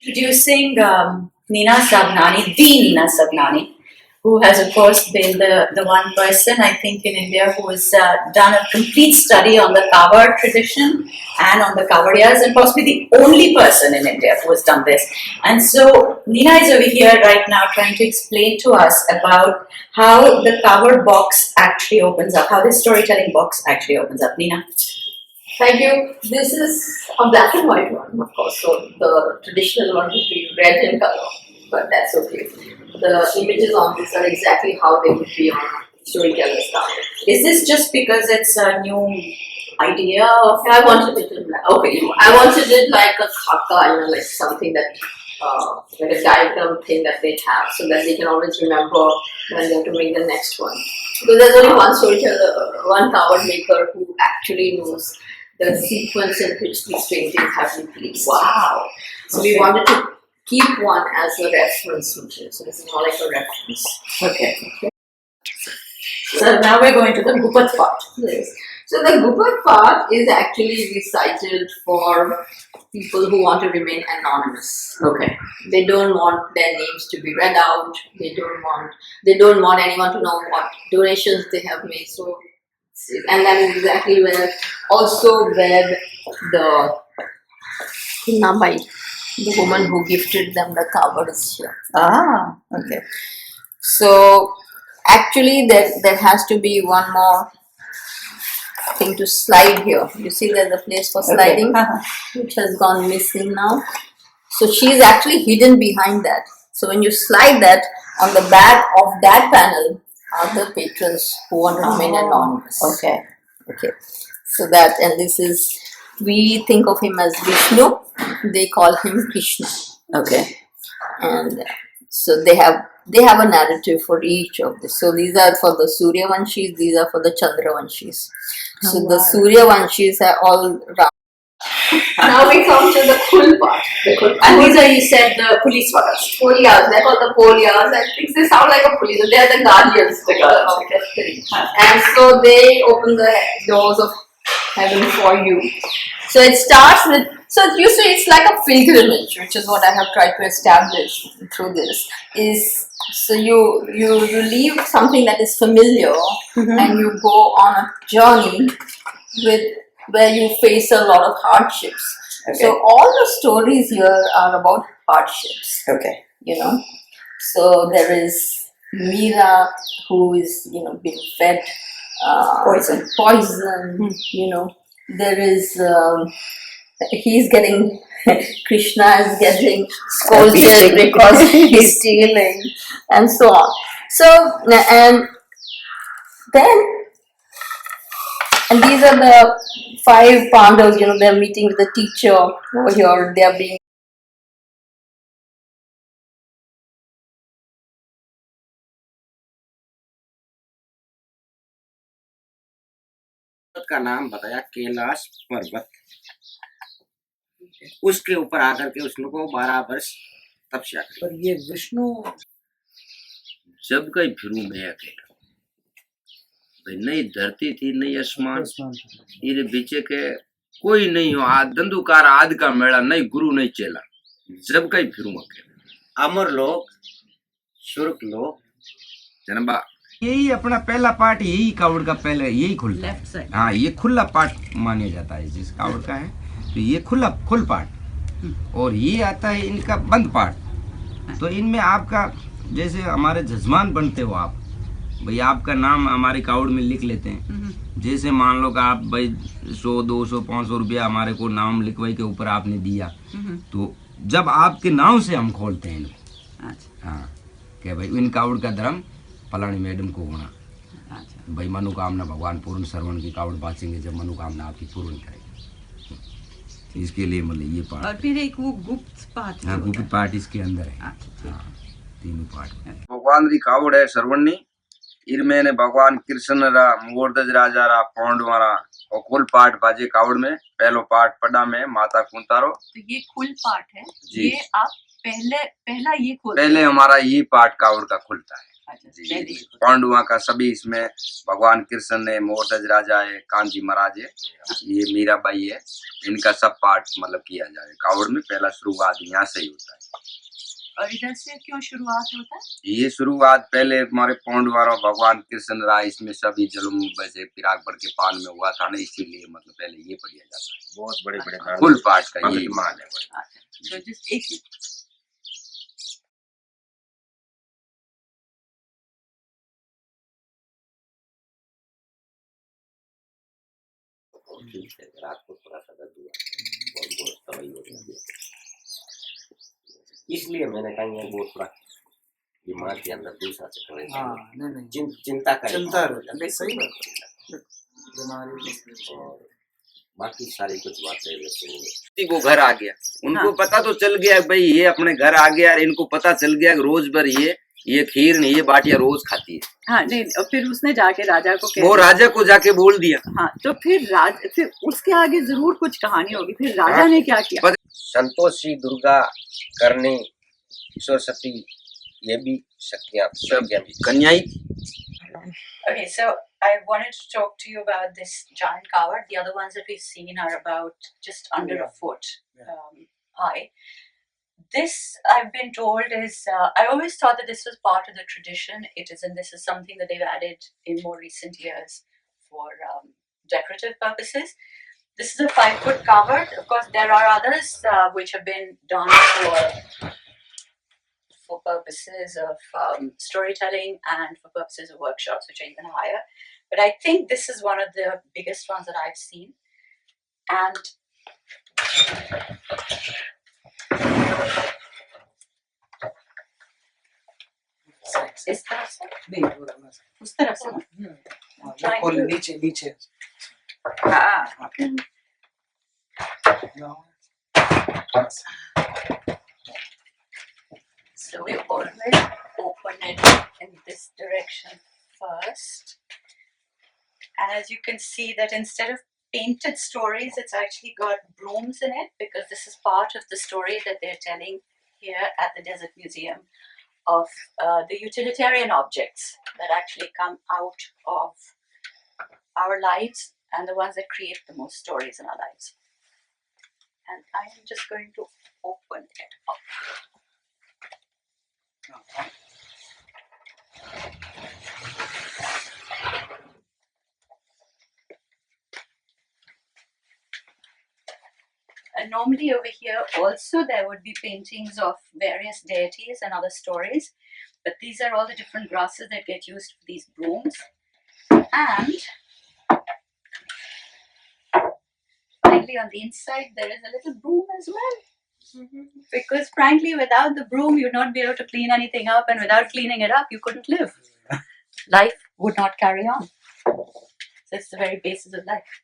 Introducing Neena Sabnani, the Neena Sabnani, who has of course been the one person I think in India who has done a complete study on the Kawar tradition and on the Kavariyas, and possibly the only person in India who has done this. And so Neena is over here right now trying to explain to us about how the Kawar box actually opens up, how the storytelling box actually opens up. Neena. Thank you. This is a black and white one, of course. So the traditional one would be red in color, but that's okay. The images on this are exactly how they would be on storyteller's card. Is this just because it's a new idea of? I wanted it in black. Okay, I wanted it like a khaka, like something that, like a diagram thing that they have, so that they can always remember when they have to make the next one. Because there's only one storyteller, one card maker who actually knows the sequence in which these paintings have been placed. Wow. So we wanted to keep one as a reference material. So this is more like a reference. Okay. So now we're going to the Gupat part. Yes. So the Gupat part is actually recited for people who want to remain anonymous. Okay. They don't want their names to be read out. They don't want anyone to know what donations they have made. So, and that is exactly where the Nabai, the woman who gifted them the Kavad, is here. Ah, okay. So actually there has to be one more thing to slide here. You see there's a place for sliding, which has gone missing now. So she's actually hidden behind that. So when you slide that, on the back of that panel are the patrons who want to remain anonymous. Okay. Okay. So that, and this is, we think of him as Vishnu, they call him Krishna. Okay. And so they have a narrative for each of this. So these are for the Surya Vanshis, these are for the Chandra Vanshis. So the Surya Vanshis are all round. Now we come to the Kul part. And these are, you said, the police walas. Polias, they're called the Polias. I think they sound like a police. They are the guardians of destiny. And so they open the doors of heaven for you. So it starts with, so usually it's like a pilgrimage, which is what I have tried to establish through this, is so you leave something that is familiar and you go on a journey where you face a lot of hardships. Okay. So all the stories here are about hardships. Okay. You know, so there is Mitra who is being fed poison. You know, there is he's getting Krishna is getting scolded because he's stealing, and so on. So and these are the 5 Pandavas. They're meeting with the teacher over here. They are being का नाम बताया कैलाश पर्वत। उसके ऊपर आकर के विष्णु को 12 वर्ष तपस्या की। पर ये विष्णु जब कहीं फिरूं मैं अकेला, भाई नहीं धरती थी नहीं आसमान, ये बीचे के कोई नहीं हो, धंधुकार आदि का मेला, नहीं गुरु नहीं चेला, जब कहीं फिरूं अकेला। अमर लोग स्वर्ग लोग जनबा, यही अपना पहला पार्ट, यही कावड़ का पहले यही खुलता है। हाँ, ये खुला पार्ट माना जाता है जिस कावड़ का है, तो ये खुल पार्ट, और ये आता है इनका बंद पार्ट। तो इनमें आपका जैसे हमारे जजमान बनते हो आप, भाई आपका नाम हमारे कावड़ में लिख लेते हैं। जैसे मान लो कि आप भाई 100, 200, 500 रुपया हमारे को नाम लिखवाई के ऊपर आपने दिया, तो जब आपके नाम से हम खोलते हैं इनको। हाँ, क्या भाई इन कावड़ का धर्म फलानी मैडम को होना, भाई मनोकामना भगवान पूर्ण श्रवण की कावड़ बाँचेंगे जब मनोकामना आपकी पूर्ण करेंगे। इसके लिए मतलब ये पार्ट, और फिर एक वो गुप्त पार्ट, हाँ गुप्त पार्ट इसके अंदर है। हाँ, 3 पार्ट। भगवान री कावड़ है श्रवणी, इनमें भगवान कृष्ण रा मोरदज राजा रा पौंडवा रा और कुल पाठ बाजे कावड़ में। पहलो पाठ पड़ा में माता कुंतारो, तो ये कुल पाठ है। ये आप पहला ये खोलते पहले हमारा ये पाठ कावड़ का खुलता है। अच्छा, जी, पहले पांडुआ का सभी इसमें भगवान कृष्ण है, मोहतज राजा है, कांजी महाराज है, ये मीराबाई है, इनका सब पाठ मतलब किया जाए। कावड़ में पहला शुरुआत यहाँ से ही होता है। और इधर से क्यों शुरुआत होता है? ये शुरुआत पहले हमारे पांडुआ और भगवान कृष्ण रहा, इसमें सभी जुल्म वैसे पिरागपुर के पान में हुआ था ना, इसीलिए मतलब पहले ये पढ़िया जाता है। बहुत बड़े बड़े फुल पाठ का यही मान है। अच्छा, तो just एक मिनट। रात को थोड़ा सा दर्द हुआ, बहुत तबाही हो गया, इसलिए मैंने कहा ये वो थोड़ा दिमाग के अंदर दूसरा चक्कर है। चिंता रहता है, सही बात। और बाकी सारी कुछ बातें जैसे वो घर आ गया, उनको पता तो चल गया भाई ये अपने घर आ गया, इनको पता चल गया रोज भर ये खीर नहीं, ये बाटिया रोज खाती है। हाँ नहीं, और फिर उसने जाके राजा को वो राजा को जाके बोल दिया। हाँ, तो फिर उसके आगे जरूर कुछ कहानी होगी। फिर राजा ने क्या किया? संतोषी, दुर्गा, करनी, सरस्वती, ये भी शक्तियां सब कन्याई। Okay, so I wanted to talk to you about this giant Kawad. The other ones that we've seen are about just under a foot high. This, I've been told, is I always thought that this was part of the tradition. It isn't. This is something that they've added in more recent years for decorative purposes. This is a 5-foot Kawad. Of course, there are others which have been done for purposes of storytelling and for purposes of workshops, which are even higher. But I think this is one of the biggest ones that I've seen. And इस तरफ से नहीं थोड़ा उस तरफ से ना और नीचे हाँ so we always open it in this direction first, and as you can see that instead of painted stories, it's actually got brooms in it, because this is part of the story that they're telling here at the Desert Museum of the utilitarian objects that actually come out of our lives and the ones that create the most stories in our lives. And I am just going to open it up. And normally over here also there would be paintings of various deities and other stories, but these are all the different grasses that get used for these brooms. And finally on the inside there is a little broom as well. Because frankly, without the broom you'd not be able to clean anything up, and without cleaning it up you couldn't live. Life would not carry on. So it's the very basis of life.